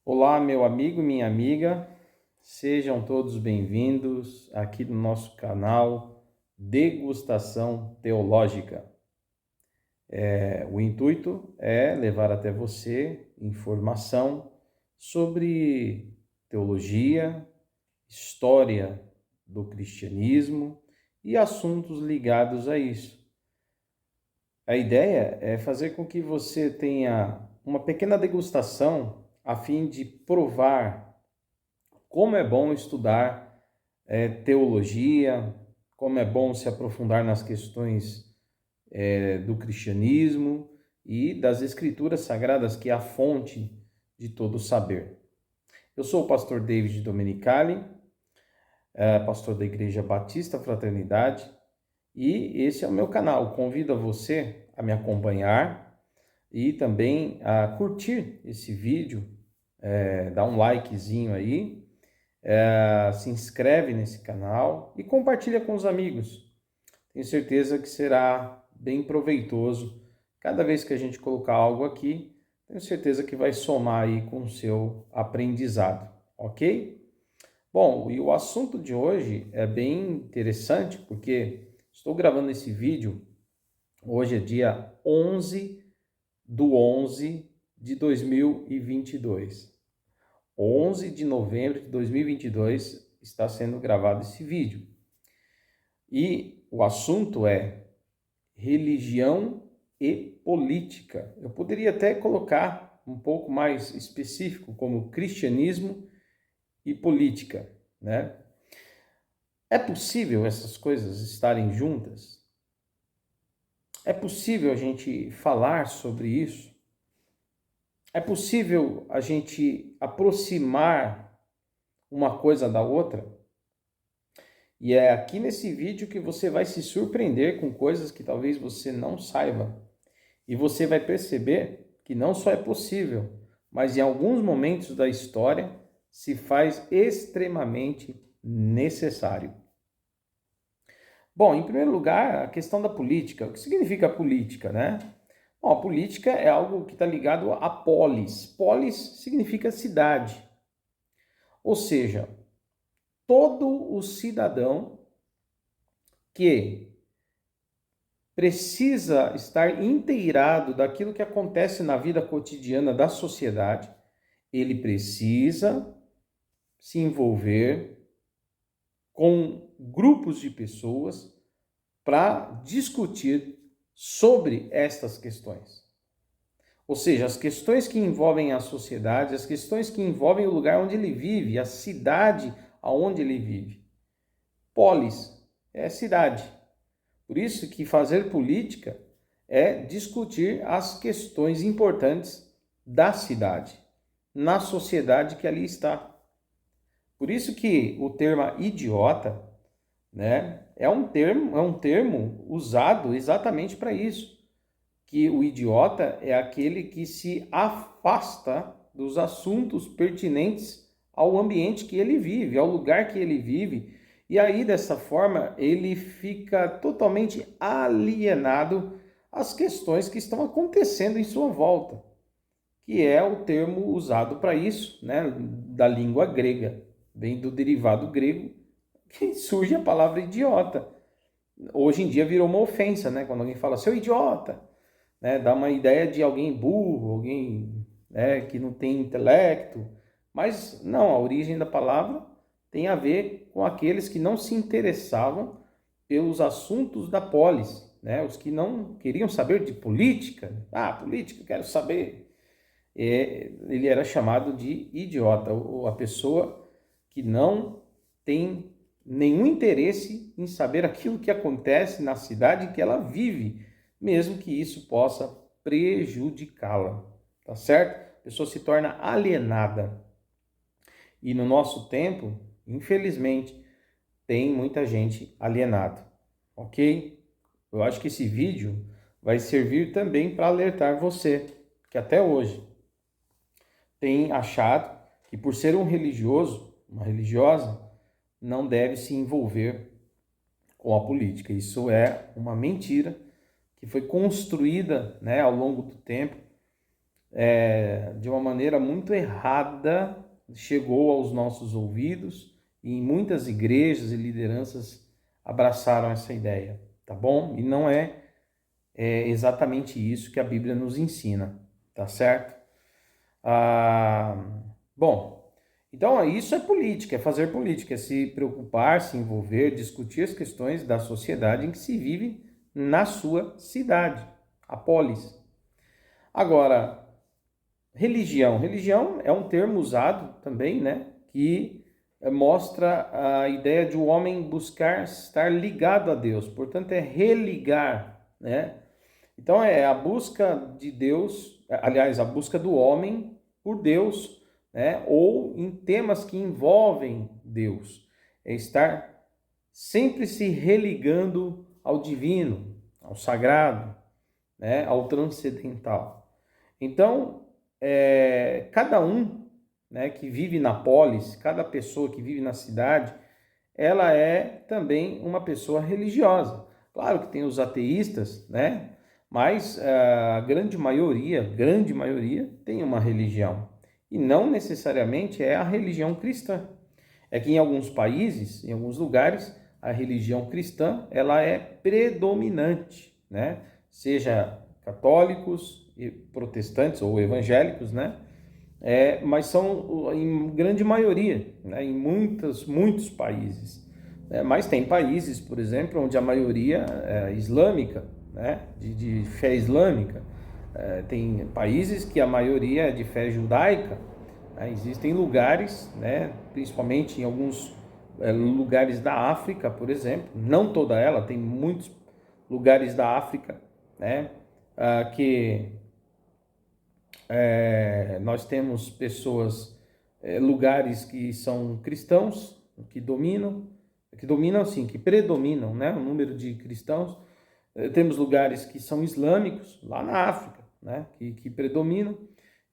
Olá, meu amigo, minha amiga, sejam todos bem-vindos aqui no nosso canal Degustação Teológica. O intuito é levar até você informação sobre teologia, história do cristianismo e assuntos ligados a isso. A ideia é fazer com que você tenha uma pequena degustação a fim de provar como é bom estudar teologia, como é bom se aprofundar nas questões do cristianismo e das escrituras sagradas, que é a fonte de todo saber. Eu sou o pastor David Domenicali, pastor da Igreja Batista Fraternidade, e esse é o meu canal. Convido a você a me acompanhar e também a curtir esse vídeo, dar um likezinho aí, se inscreve nesse canal e compartilha com os amigos. Tenho certeza que será bem proveitoso. Cada vez que a gente colocar algo aqui, tenho certeza que vai somar aí com o seu aprendizado, ok? Bom, e o assunto de hoje é bem interessante porque estou gravando esse vídeo, hoje é dia 11/11 de 2022. 11 de novembro de 2022 está sendo gravado esse vídeo. E o assunto é religião e política. Eu poderia até colocar um pouco mais específico, como cristianismo e política, né? É possível essas coisas estarem juntas? É possível a gente falar sobre isso? É possível a gente aproximar uma coisa da outra? E é aqui nesse vídeo que você vai se surpreender com coisas que talvez você não saiba. E você vai perceber que não só é possível, mas em alguns momentos da história se faz extremamente necessário. Bom, em primeiro lugar, a questão da política. O que significa política, né? Bom, a política é algo que está ligado a polis. Polis significa cidade. Ou seja, todo o cidadão que precisa estar inteirado daquilo que acontece na vida cotidiana da sociedade, ele precisa se envolver com grupos de pessoas para discutir sobre estas questões. Ou seja, as questões que envolvem a sociedade, as questões que envolvem o lugar onde ele vive, a cidade aonde ele vive. Polis é cidade. Por isso que fazer política é discutir as questões importantes da cidade, na sociedade que ali está. Por isso que o termo idiota, né, é um termo usado exatamente para isso, que o idiota é aquele que se afasta dos assuntos pertinentes ao ambiente que ele vive, ao lugar que ele vive, e aí dessa forma ele fica totalmente alienado às questões que estão acontecendo em sua volta, que é o termo usado para isso, né, da língua grega, vem do derivado grego, que surge a palavra idiota. Hoje em dia virou uma ofensa, né, quando alguém fala seu idiota, né, dá uma ideia de alguém burro, alguém, né, que não tem intelecto, mas não, a origem da palavra tem a ver com aqueles que não se interessavam pelos assuntos da polis, né, os que não queriam saber de política. Ah, política, quero saber. Ele era chamado de idiota, ou a pessoa que não tem nenhum interesse em saber aquilo que acontece na cidade em que ela vive, mesmo que isso possa prejudicá-la, tá certo? A pessoa se torna alienada. E no nosso tempo, infelizmente, tem muita gente alienada, ok? Eu acho que esse vídeo vai servir também para alertar você, que até hoje tem achado que por ser um religioso, uma religiosa, não deve se envolver com a política. Isso é uma mentira que foi construída, né, ao longo do tempo de uma maneira muito errada, chegou aos nossos ouvidos e em muitas igrejas e lideranças abraçaram essa ideia, tá bom? E não é exatamente isso que a Bíblia nos ensina, tá certo? Ah, bom, então isso é política, é fazer política, é se preocupar, se envolver, discutir as questões da sociedade em que se vive na sua cidade, a polis. Agora, religião. Religião é um termo usado também, né, que mostra a ideia de o homem buscar estar ligado a Deus, portanto é religar, né? Então é a busca de Deus, aliás, a busca do homem por Deus, né? Ou em temas que envolvem Deus. É estar sempre se religando ao divino, ao sagrado, né? Ao transcendental. Então, cada um, né, que vive na polis, cada pessoa que vive na cidade, ela é também uma pessoa religiosa. Claro que tem os ateístas, né? Mas a grande maioria tem uma religião. E não necessariamente é a religião cristã. É que em alguns países, em alguns lugares, a religião cristã, ela é predominante, né? Seja católicos, protestantes ou evangélicos, né? Mas são em grande maioria, né, em muitos países. Mas tem países, por exemplo, onde a maioria é islâmica, né, de fé islâmica. Tem países que a maioria é de fé judaica. Né? Existem lugares, né, principalmente em alguns lugares da África, por exemplo, não toda ela, tem muitos lugares da África, né, que nós temos pessoas, lugares que são cristãos, que dominam sim, que predominam, né, o número de cristãos. Temos lugares que são islâmicos, lá na África, né, que predominam.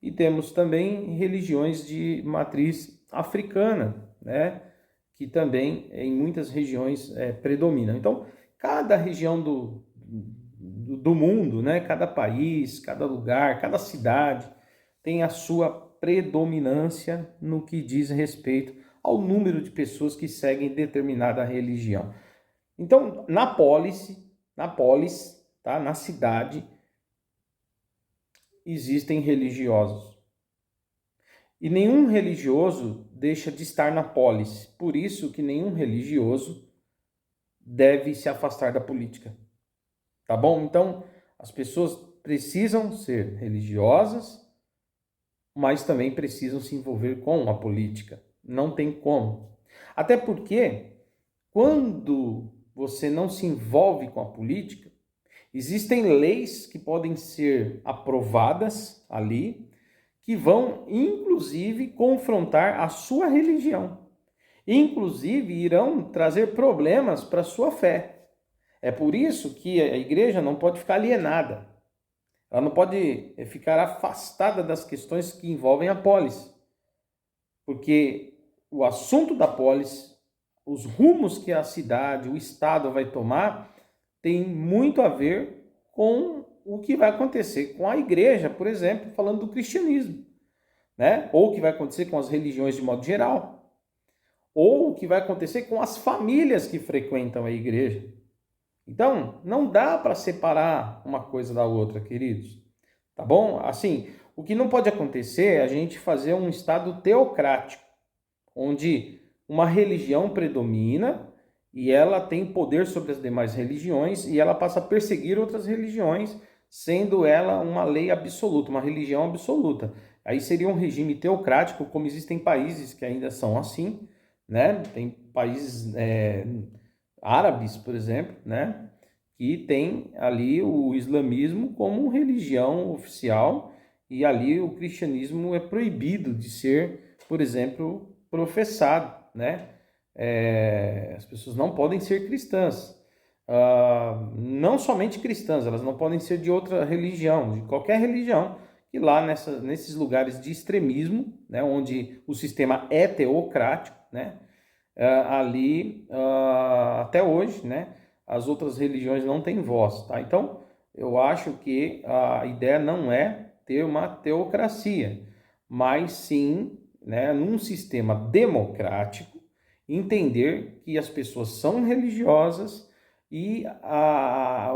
E temos também religiões de matriz africana, né, que também em muitas regiões predominam. Então, cada região do mundo, né, cada país, cada lugar, cada cidade tem a sua predominância no que diz respeito ao número de pessoas que seguem determinada religião. Então, na polis, tá, na cidade, existem religiosos. E nenhum religioso deixa de estar na polis. Por isso que nenhum religioso deve se afastar da política. Tá bom? Então, as pessoas precisam ser religiosas, mas também precisam se envolver com a política. Não tem como. Até porque, quando você não se envolve com a política, existem leis que podem ser aprovadas ali, que vão, inclusive, confrontar a sua religião. Inclusive, irão trazer problemas para a sua fé. É por isso que a igreja não pode ficar alienada. Ela não pode ficar afastada das questões que envolvem a polis. Porque o assunto da polis, os rumos que a cidade, o estado vai tomar, tem muito a ver com o que vai acontecer com a igreja, por exemplo, falando do cristianismo, né? Ou o que vai acontecer com as religiões de modo geral, ou o que vai acontecer com as famílias que frequentam a igreja. Então, não dá para separar uma coisa da outra, queridos. Tá bom? Assim, o que não pode acontecer é a gente fazer um estado teocrático, onde uma religião predomina e ela tem poder sobre as demais religiões e ela passa a perseguir outras religiões, sendo ela uma lei absoluta, uma religião absoluta. Aí seria um regime teocrático, como existem países que ainda são assim, né? Tem países árabes, por exemplo, né? Que tem ali o islamismo como religião oficial e ali o cristianismo é proibido de ser, por exemplo, professado, né? As pessoas não podem ser cristãs. Não somente cristãs, elas não podem ser de outra religião, de qualquer religião, e lá nesses lugares de extremismo, né, onde o sistema é teocrático, né, ali, até hoje, né, as outras religiões não têm voz, tá? Então, eu acho que a ideia não é ter uma teocracia, mas sim, né, num sistema democrático, entender que as pessoas são religiosas e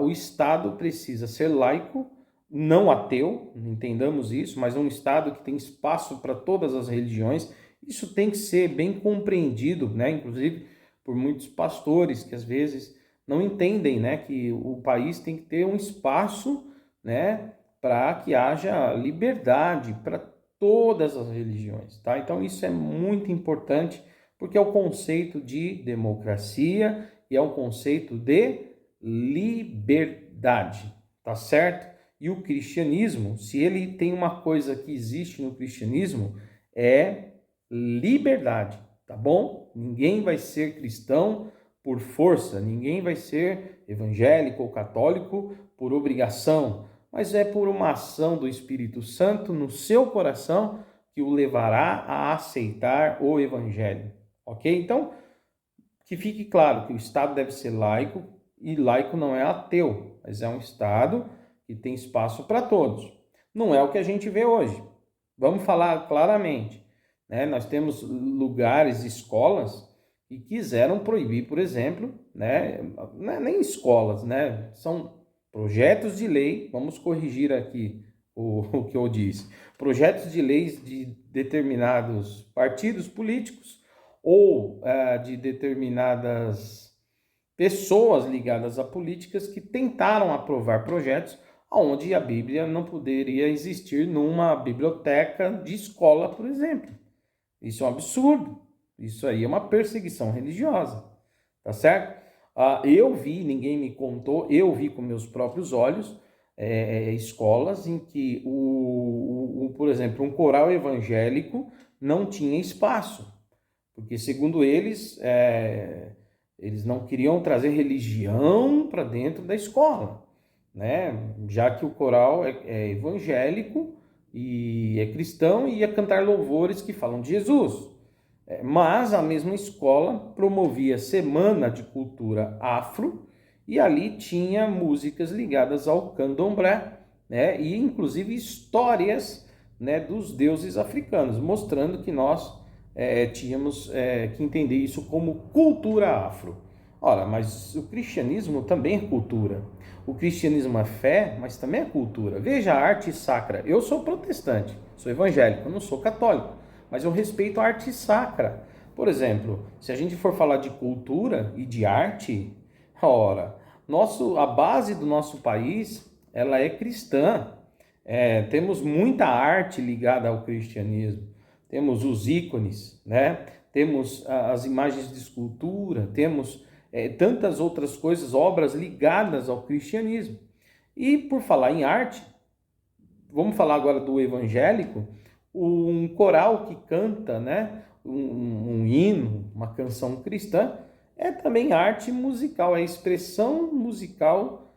o Estado precisa ser laico, não ateu, entendamos isso, mas um Estado que tem espaço para todas as religiões. Isso tem que ser bem compreendido, né? Inclusive por muitos pastores que às vezes não entendem, né, que o país tem que ter um espaço, né, para que haja liberdade para todas as religiões, tá? Então isso é muito importante, porque é o conceito de democracia e é um conceito de liberdade, tá certo? E o cristianismo, se ele tem uma coisa que existe no cristianismo, é liberdade, tá bom? Ninguém vai ser cristão por força, ninguém vai ser evangélico ou católico por obrigação, mas é por uma ação do Espírito Santo no seu coração que o levará a aceitar o evangelho, ok? Então, que fique claro que o Estado deve ser laico, e laico não é ateu, mas é um Estado que tem espaço para todos. Não é o que a gente vê hoje. Vamos falar claramente, né? Nós temos lugares, escolas, que quiseram proibir, por exemplo, né? Não é nem escolas, né? São projetos de lei, vamos corrigir aqui o que eu disse, projetos de leis de determinados partidos políticos ou de determinadas pessoas ligadas a políticas que tentaram aprovar projetos onde a Bíblia não poderia existir numa biblioteca de escola, por exemplo. Isso é um absurdo. Isso aí é uma perseguição religiosa, tá certo? Eu vi, ninguém me contou, eu vi com meus próprios olhos escolas em que, por exemplo, um coral evangélico não tinha espaço, porque, segundo eles, eles não queriam trazer religião para dentro da escola, né? Já que o coral é evangélico e é cristão e ia cantar louvores que falam de Jesus. Mas a mesma escola promovia Semana de Cultura Afro e ali tinha músicas ligadas ao candomblé, né? E inclusive histórias, né, dos deuses africanos, mostrando que nós tínhamos que entender isso como cultura afro. Ora, mas o cristianismo também é cultura. O cristianismo é fé, mas também é cultura. Veja a arte sacra. Eu sou protestante, sou evangélico, eu não sou católico, mas eu respeito a arte sacra. Por exemplo, se a gente for falar de cultura e de arte, ora, a base do nosso país, ela é cristã. Temos muita arte ligada ao cristianismo. Temos os ícones, né? Temos as imagens de escultura, temos tantas outras coisas, obras ligadas ao cristianismo. E por falar em arte, vamos falar agora do evangélico, um coral que canta, né, um hino, uma canção cristã, é também arte musical, é expressão musical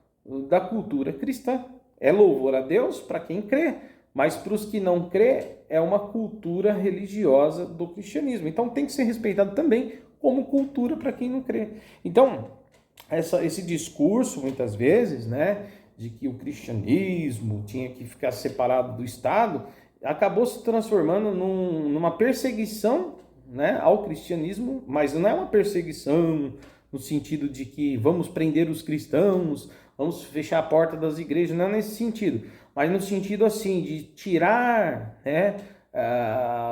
da cultura cristã. É louvor a Deus para quem crê, mas para os que não crê, é uma cultura religiosa do cristianismo. Então tem que ser respeitado também como cultura para quem não crê. Então, esse discurso, muitas vezes, né, de que o cristianismo tinha que ficar separado do Estado, acabou se transformando numa perseguição, né, ao cristianismo, mas não é uma perseguição no sentido de que vamos prender os cristãos, vamos fechar a porta das igrejas, não é nesse sentido, mas no sentido assim de tirar, né,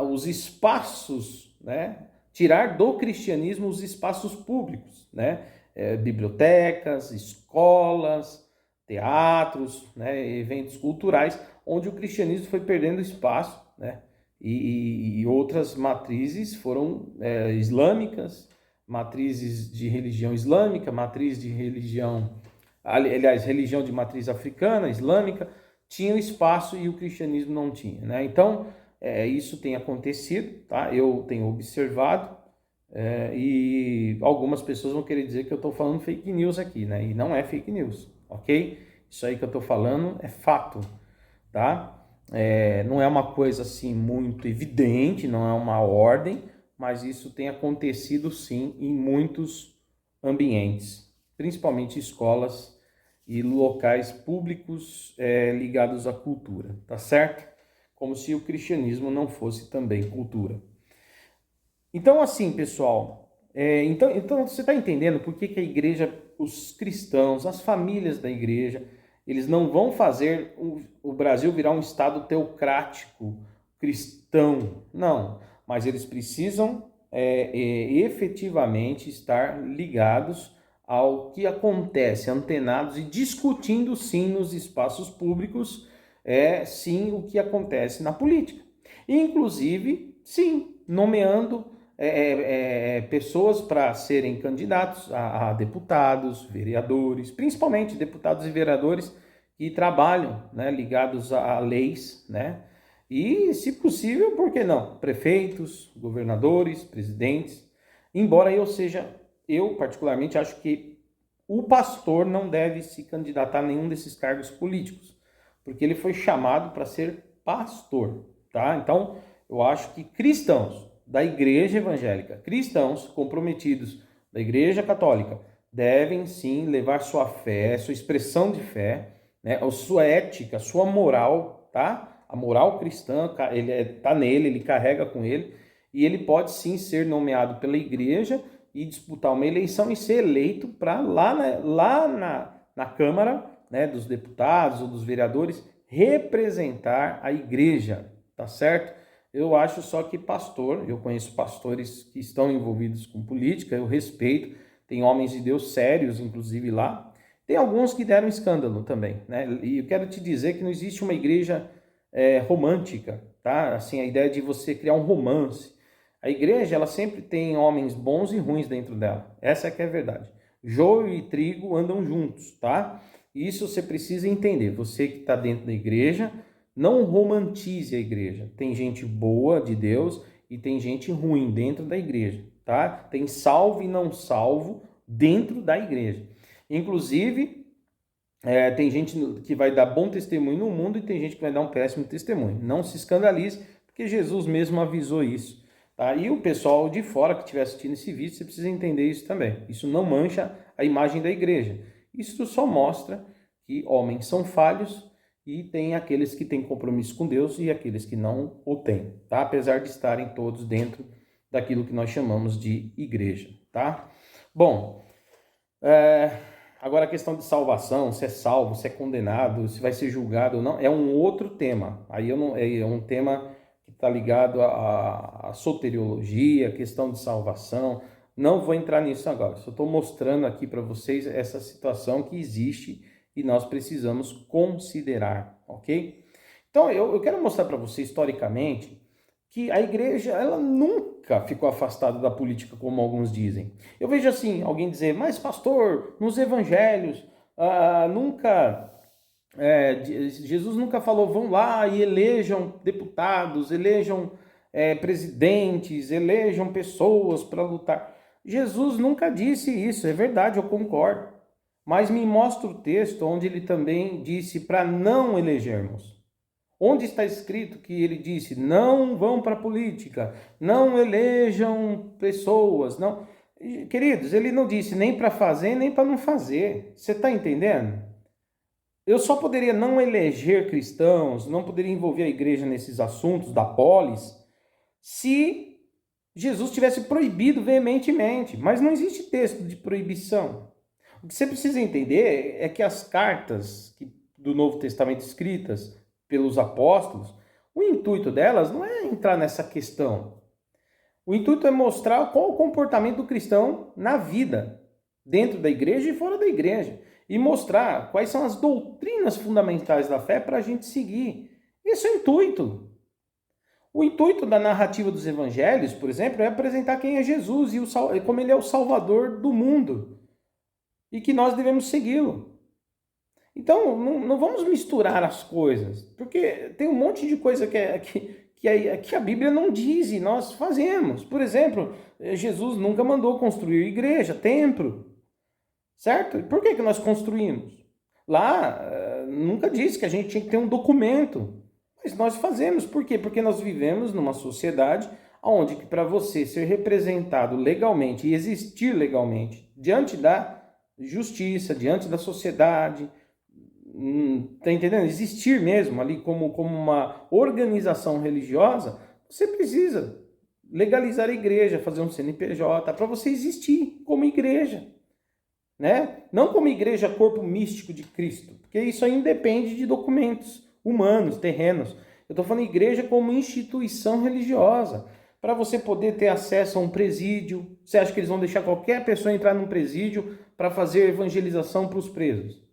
os espaços, né, tirar do cristianismo os espaços públicos, né, bibliotecas, escolas, teatros, né, eventos culturais, onde o cristianismo foi perdendo espaço, né, e outras matrizes foram islâmicas, matrizes de religião islâmica, matriz de religião, aliás, religião de matriz africana, islâmica, tinham espaço e o cristianismo não tinha, né? Então, isso tem acontecido, tá? Eu tenho observado, e algumas pessoas vão querer dizer que eu estou falando fake news aqui, né? E não é fake news, ok? Isso aí que eu estou falando é fato, tá? Não é uma coisa assim muito evidente, não é uma ordem, mas isso tem acontecido sim em muitos ambientes, principalmente escolas e locais públicos ligados à cultura, tá certo? Como se o cristianismo não fosse também cultura. Então, assim, pessoal, então você está entendendo por que a igreja, os cristãos, as famílias da igreja, eles não vão fazer o Brasil virar um estado teocrático cristão, não, mas eles precisam efetivamente estar ligados ao que acontece, antenados e discutindo sim nos espaços públicos, sim o que acontece na política. Inclusive, sim, nomeando pessoas para serem candidatos a deputados, vereadores, principalmente deputados e vereadores que trabalham, né, ligados a leis, né? E, se possível, por que não? Prefeitos, governadores, presidentes. Embora eu particularmente acho que o pastor não deve se candidatar a nenhum desses cargos políticos, porque ele foi chamado para ser pastor, tá? Então, eu acho que cristãos da igreja evangélica, cristãos comprometidos da igreja católica, devem sim levar sua fé, sua expressão de fé, né, a sua ética, a sua moral, tá? A moral cristã, ele tá nele, ele carrega com ele, e ele pode sim ser nomeado pela igreja e disputar uma eleição e ser eleito para lá na Câmara, né, dos deputados ou dos vereadores, representar a igreja, tá certo? Eu acho só que pastor, eu conheço pastores que estão envolvidos com política, eu respeito, tem homens de Deus sérios, inclusive lá, tem alguns que deram escândalo também, né? E eu quero te dizer que não existe uma igreja romântica, tá? Assim, a ideia de você criar um romance. A igreja, ela sempre tem homens bons e ruins dentro dela. Essa é que é a verdade. Joio e trigo andam juntos, tá? Isso você precisa entender. Você que está dentro da igreja, não romantize a igreja. Tem gente boa de Deus e tem gente ruim dentro da igreja, tá? Tem salvo e não salvo dentro da igreja. Inclusive, tem gente que vai dar bom testemunho no mundo e tem gente que vai dar um péssimo testemunho. Não se escandalize, porque Jesus mesmo avisou isso. Tá? E o pessoal de fora que estiver assistindo esse vídeo, você precisa entender isso também. Isso não mancha a imagem da igreja. Isso só mostra que homens são falhos e tem aqueles que têm compromisso com Deus e aqueles que não o têm, tá? Apesar de estarem todos dentro daquilo que nós chamamos de igreja, tá? Bom, agora a questão de salvação, se é salvo, se é condenado, se vai ser julgado ou não, é um outro tema. Aí é um tema que está ligado à soteriologia, questão de salvação. Não vou entrar nisso agora, só estou mostrando aqui para vocês essa situação que existe e nós precisamos considerar, ok? Então, eu quero mostrar para você, historicamente, que a igreja, ela nunca ficou afastada da política, como alguns dizem. Eu vejo assim, alguém dizer, mas pastor, nos evangelhos, Jesus nunca falou, vão lá e elejam deputados, elejam presidentes, elejam pessoas para lutar. Jesus nunca disse isso, é verdade, eu concordo. Mas me mostra o texto onde ele também disse para não elegermos. Onde está escrito que ele disse, não vão para a política, não elejam pessoas, não. Queridos, ele não disse nem para fazer, nem para não fazer. Você está entendendo? Eu só poderia não eleger cristãos, não poderia envolver a igreja nesses assuntos da polis, se Jesus tivesse proibido veementemente. Mas não existe texto de proibição. O que você precisa entender é que as cartas do Novo Testamento escritas pelos apóstolos, o intuito delas não é entrar nessa questão. O intuito é mostrar qual o comportamento do cristão na vida, dentro da igreja e fora da igreja, e mostrar quais são as doutrinas fundamentais da fé para a gente seguir. Esse é o intuito. O intuito da narrativa dos evangelhos, por exemplo, é apresentar quem é Jesus e como ele é o Salvador do mundo e que nós devemos segui-lo. Então, não vamos misturar as coisas, porque tem um monte de coisa que a Bíblia não diz e nós fazemos. Por exemplo, Jesus nunca mandou construir igreja, templo, certo? E por que nós construímos? Lá, nunca disse que a gente tinha que ter um documento, mas nós fazemos. Por quê? Porque nós vivemos numa sociedade onde para você ser representado legalmente e existir legalmente diante da justiça, diante da sociedade, tá entendendo? Existir mesmo ali como uma organização religiosa, você precisa legalizar a igreja, fazer um CNPJ, para você existir como igreja, né? Não como igreja corpo místico de Cristo, porque isso aí independe de documentos humanos, terrenos. Eu estou falando igreja como instituição religiosa, para você poder ter acesso a um presídio. Você acha que eles vão deixar qualquer pessoa entrar num presídio para fazer evangelização para os presos?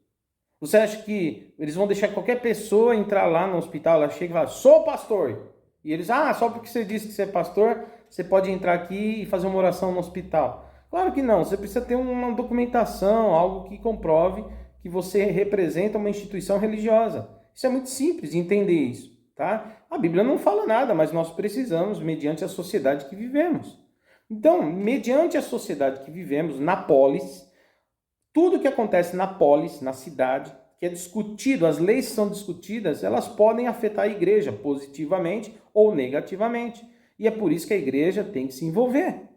Você acha que eles vão deixar qualquer pessoa entrar lá no hospital, ela chega e fala, sou pastor. E eles, só porque você disse que você é pastor, você pode entrar aqui e fazer uma oração no hospital. Claro que não, você precisa ter uma documentação, algo que comprove que você representa uma instituição religiosa. Isso é muito simples de entender isso, tá? A Bíblia não fala nada, mas nós precisamos, mediante a sociedade que vivemos. Então, mediante a sociedade que vivemos, na polis, tudo que acontece na polis, na cidade, que é discutido, as leis que são discutidas, elas podem afetar a igreja positivamente ou negativamente. E é por isso que a igreja tem que se envolver.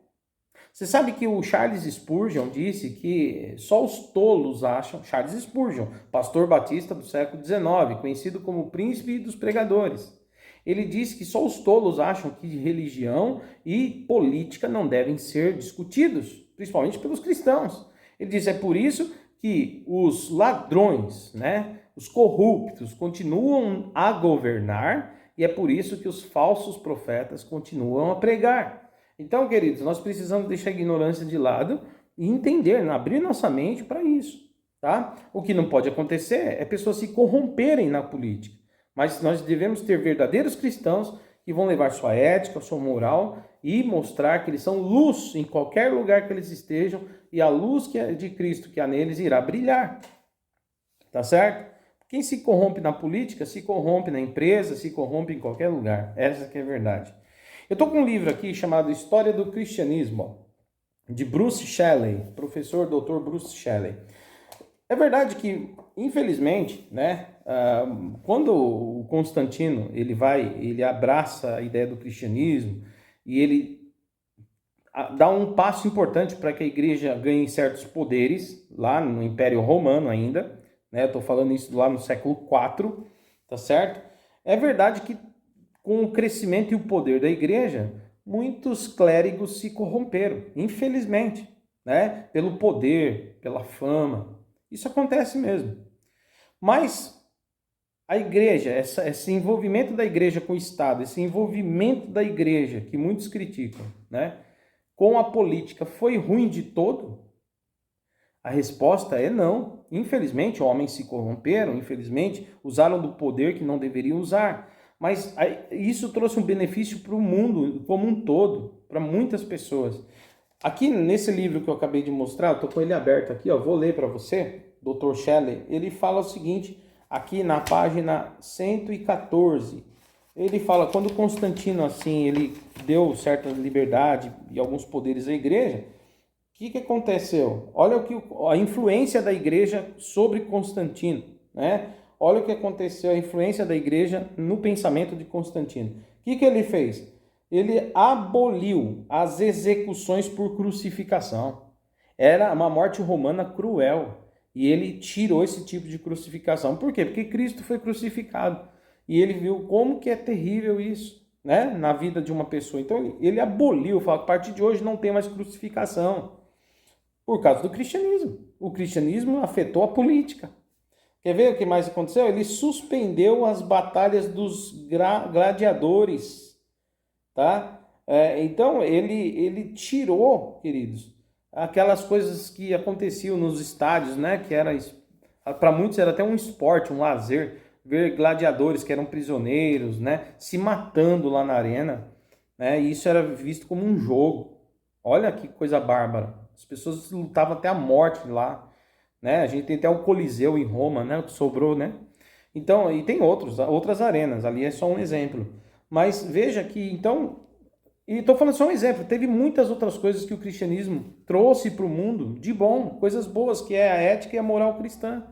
Você sabe que o Charles Spurgeon disse que só os tolos acham, Charles Spurgeon, pastor batista do século XIX, conhecido como o príncipe dos pregadores. Ele disse que só os tolos acham que religião e política não devem ser discutidos, principalmente pelos cristãos. Ele diz, é por isso que os ladrões, né, os corruptos continuam a governar e é por isso que os falsos profetas continuam a pregar. Então, queridos, nós precisamos deixar a ignorância de lado e entender, abrir nossa mente para isso, tá? O que não pode acontecer é pessoas se corromperem na política, mas nós devemos ter verdadeiros cristãos que vão levar sua ética, sua moral e mostrar que eles são luz em qualquer lugar que eles estejam e a luz de Cristo que há neles irá brilhar. Tá certo? Quem se corrompe na política, se corrompe na empresa, se corrompe em qualquer lugar. Essa que é a verdade. Eu estou com um livro aqui chamado História do Cristianismo, de Bruce Shelley, professor Dr. Bruce Shelley. É verdade que, infelizmente, né, quando o Constantino ele abraça a ideia do cristianismo e ele dá um passo importante para que a igreja ganhe certos poderes, lá no Império Romano ainda, né, estou falando isso lá no século IV, tá certo? É verdade que com o crescimento e o poder da igreja, muitos clérigos se corromperam, infelizmente, né, pelo poder, pela fama. Isso acontece mesmo. Mas a igreja, esse envolvimento da igreja com o Estado, esse envolvimento da igreja, que muitos criticam, né, com a política, foi ruim de todo? A resposta é não. Infelizmente, homens se corromperam, infelizmente, usaram do poder que não deveriam usar. Mas isso trouxe um benefício para o mundo como um todo, para muitas pessoas. Aqui nesse livro que eu acabei de mostrar, eu estou com ele aberto aqui, vou ler para você, Dr. Shelley. Ele fala o seguinte, aqui na página 114, ele fala, quando Constantino assim, ele deu certa liberdade e alguns poderes à igreja, o que aconteceu? Olha a influência da igreja sobre Constantino, né? Olha o que aconteceu, a influência da igreja no pensamento de Constantino. O que ele fez? Ele aboliu as execuções por crucificação. Era uma morte romana cruel. E ele tirou esse tipo de crucificação. Por quê? Porque Cristo foi crucificado. E ele viu como que é terrível isso, né, na vida de uma pessoa. Então ele aboliu, falou, a partir de hoje não tem mais crucificação. Por causa do cristianismo. O cristianismo afetou a política. Quer ver o que mais aconteceu? Ele suspendeu as batalhas dos gladiadores, tá? Então, ele tirou, queridos, aquelas coisas que aconteciam nos estádios, né? Que era, para muitos era até um esporte, um lazer, ver gladiadores que eram prisioneiros, né? Se matando lá na arena, né? E isso era visto como um jogo. Olha que coisa bárbara. As pessoas lutavam até a morte lá. Né? A gente tem até o Coliseu em Roma, né? Que sobrou, né? Então, e tem outras arenas, ali é só um exemplo. Mas veja que, então, e estou falando só um exemplo, teve muitas outras coisas que o cristianismo trouxe para o mundo de bom, coisas boas, que é a ética e a moral cristã.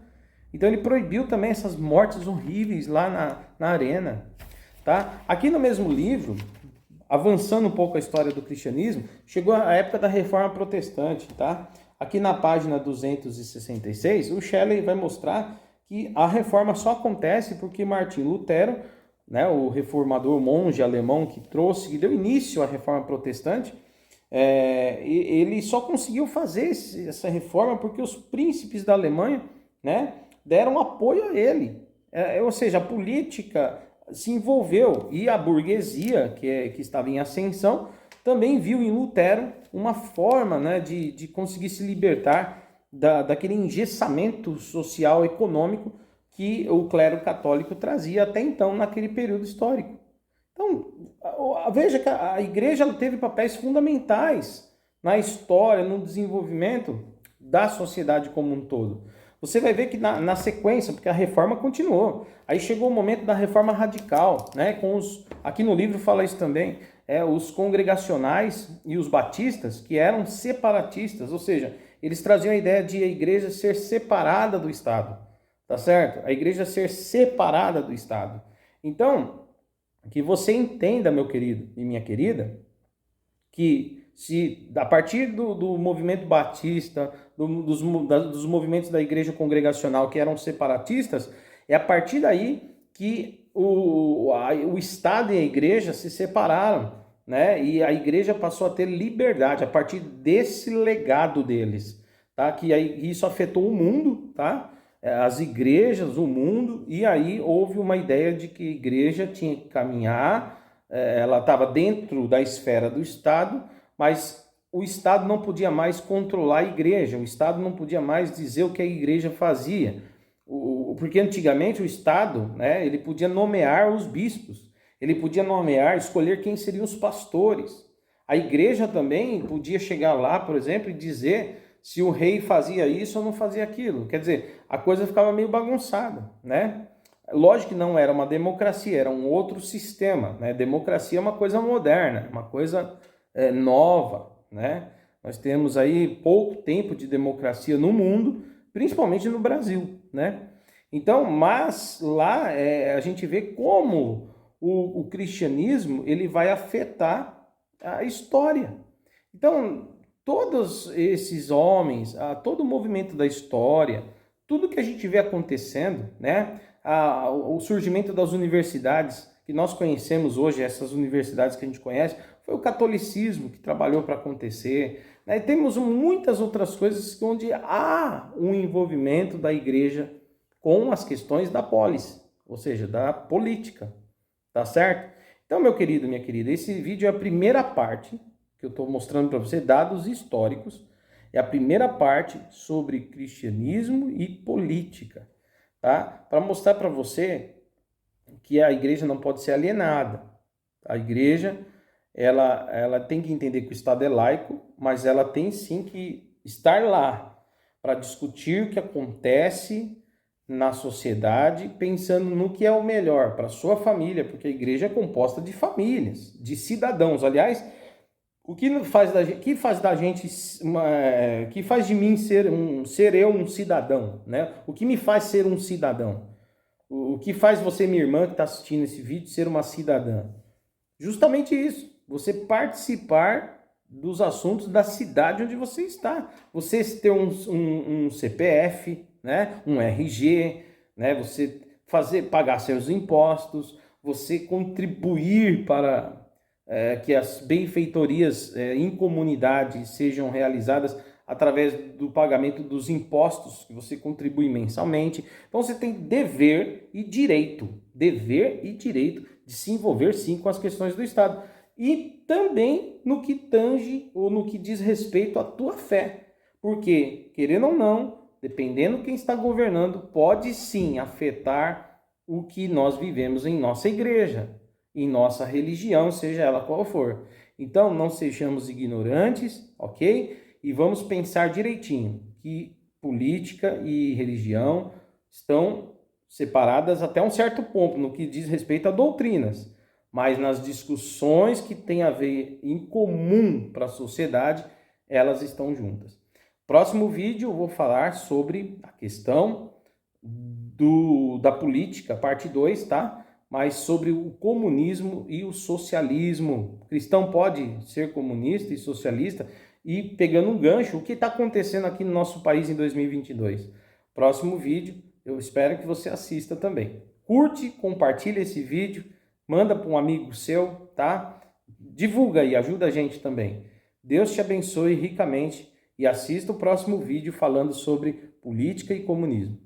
Então ele proibiu também essas mortes horríveis lá na arena. Tá? Aqui no mesmo livro, avançando um pouco a história do cristianismo, chegou a época da Reforma Protestante, tá? Aqui na página 266, o Shelley vai mostrar que a reforma só acontece porque Martim Lutero, né, o reformador monge alemão que trouxe, e deu início à reforma protestante, ele só conseguiu fazer essa reforma porque os príncipes da Alemanha, né, deram apoio a ele. Ou seja, a política se envolveu e a burguesia, que estava em ascensão, também viu em Lutero uma forma, né, de conseguir se libertar daquele engessamento social econômico que o clero católico trazia até então, naquele período histórico. Então, veja que a igreja teve papéis fundamentais na história, no desenvolvimento da sociedade como um todo. Você vai ver que na sequência, porque a reforma continuou, aí chegou o momento da reforma radical, né? Aqui no livro fala isso também, os congregacionais e os batistas, que eram separatistas, ou seja, eles traziam a ideia de a igreja ser separada do Estado, tá certo? A igreja ser separada do Estado. Então, que você entenda, meu querido e minha querida, que se a partir do movimento batista, dos movimentos da igreja congregacional que eram separatistas, é a partir daí que o Estado e a igreja se separaram, né? E a igreja passou a ter liberdade a partir desse legado deles, tá? Que aí isso afetou o mundo, tá? As igrejas, o mundo, e aí houve uma ideia de que a igreja tinha que caminhar, ela estava dentro da esfera do Estado, mas o Estado não podia mais controlar a igreja, o Estado não podia mais dizer o que a igreja fazia, porque antigamente o Estado, né, ele podia nomear os bispos, ele podia nomear, escolher quem seriam os pastores. A igreja também podia chegar lá, por exemplo, e dizer se o rei fazia isso ou não fazia aquilo. Quer dizer, a coisa ficava meio bagunçada, né? Lógico que não era uma democracia, era um outro sistema, né? Democracia é uma coisa moderna, uma coisa nova, né? Nós temos aí pouco tempo de democracia no mundo, principalmente no Brasil, né? Então, mas lá a gente vê como o cristianismo ele vai afetar a história. Então, todos esses homens, todo o movimento da história, tudo que a gente vê acontecendo, né? O surgimento das universidades que nós conhecemos hoje, essas universidades que a gente conhece, foi o catolicismo que trabalhou para acontecer. Né? E temos muitas outras coisas onde há um envolvimento da igreja com as questões da polis, ou seja, da política, tá certo? Então, meu querido, minha querida, esse vídeo é a primeira parte que eu estou mostrando para você, dados históricos, é a primeira parte sobre cristianismo e política, tá? Para mostrar para você que a igreja não pode ser alienada. A igreja, ela tem que entender que o Estado é laico, mas ela tem sim que estar lá para discutir o que acontece na sociedade, pensando no que é o melhor para a sua família, porque a igreja é composta de famílias, de cidadãos. Aliás, o que faz da gente, que faz de mim ser eu um cidadão, né? O que me faz ser um cidadão? O que faz você, minha irmã, que está assistindo esse vídeo, ser uma cidadã? Justamente isso, você participar dos assuntos da cidade onde você está. Você ter um CPF, né? Um RG, né? Você pagar seus impostos, você contribuir para que as benfeitorias em comunidade sejam realizadas através do pagamento dos impostos que você contribui mensalmente. Então você tem dever e direito de se envolver sim com as questões do Estado e também no que tange ou no que diz respeito à tua fé, porque querendo ou não, dependendo quem está governando, pode sim afetar o que nós vivemos em nossa igreja, em nossa religião, seja ela qual for. Então, não sejamos ignorantes, ok? E vamos pensar direitinho que política e religião estão separadas até um certo ponto no que diz respeito a doutrinas, mas nas discussões que têm a ver em comum para a sociedade, elas estão juntas. Próximo vídeo eu vou falar sobre a questão da política, parte 2, tá? Mas sobre o comunismo e o socialismo. O cristão pode ser comunista e socialista? E pegando um gancho, o que está acontecendo aqui no nosso país em 2022? Próximo vídeo, Eu espero que você assista também. Curte, compartilha esse vídeo, manda para um amigo seu, tá? Divulga aí, ajuda a gente também. Deus te abençoe ricamente e assista o próximo vídeo falando sobre política e comunismo.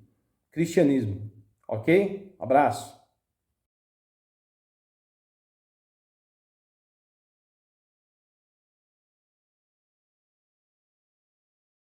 Cristianismo, ok? Abraço!